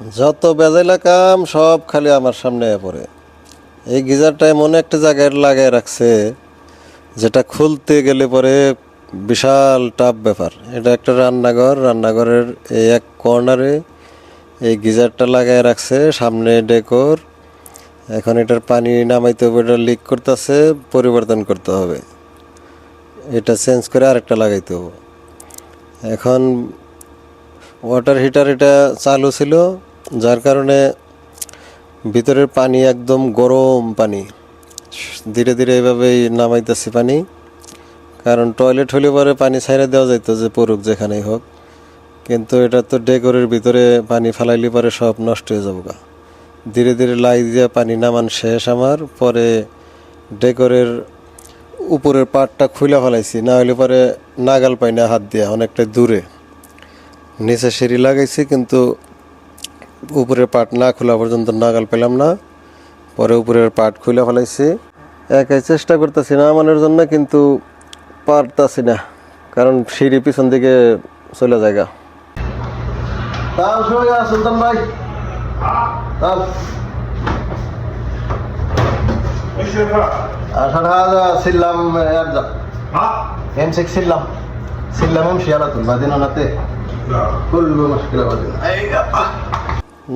যত বেজাইলা কাম সব খালি আমার সামনে পড়ে। এই গিজারটা এমন একটা জায়গায় লাগাই রাখছে যেটা খুলতে গেলে পরে বিশাল টাফ ব্যাপার। এটা একটা রান্নাঘরের এই এক কর্নারে এই গিজারটা লাগাই রাখছে, সামনে ডেকোর। এখন এটার পানি নামাইতে হবে, এটা লিক করতেছে, পরিবর্তন করতে হবে, এটা চেঞ্জ করে আরেকটা লাগাইতে হবে। এখন ওয়াটার হিটার এটা চালু ছিল, যার কারণে ভিতরের পানি একদম গরম পানি, ধীরে ধীরে এইভাবেই নামাইতেছি পানি। কারণ টয়লেট হলে পরে পানি ছাইড়া দেওয়া যাইতো যে পড়ুক যেখানেই হোক, কিন্তু এটা তো ডেকোরের ভিতরে পানি ফালাইলে পরে সব নষ্ট হয়ে যাবো গা। ধীরে ধীরে লাই দিয়ে পানি নামান শেষ আমার। পরে ডেকোরের উপরের পাটটা খুলে ফেলাইছি, না হলে পরে নাগাল পাই না হাত দিয়ে, অনেকটা দূরে। নিচে সিঁড়ি লাগাইছি কিন্তু উপরের পাট না খোলা পর্যন্ত নাগাল পেলাম না। পরে উপরের পাট খুলে ফেলাইছি। একাই চেষ্টা করতেছি নামানোর জন্য, কিন্তু পারতাছি না, কারণ সিঁড়ি পিছন দিকে চলে যায়। সুলতান ভাই ছিলাম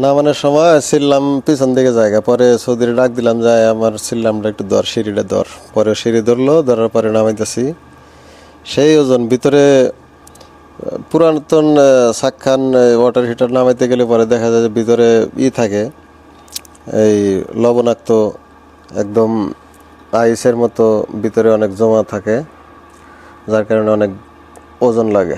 নামানোর সময় ছিলাম পিছন দিকে জায়গা, পরে সৌদির ডাক দিলাম, যায় আমার ছিলামটা একটু ধর, সিঁড়িটা ধর। পরে সিঁড়ি ধরলো, ধরার পরে নামাইতেছি। সেই ওজন ভিতরে পুরাতন সাক্ষান ওয়াটার হিটার নামাইতে গেলে পরে দেখা যায় যে ভিতরে থাকে, এই লবণাক্ত একদম আইসের মতো ভিতরে অনেক জমা থাকে, যার কারণে অনেক ওজন লাগে।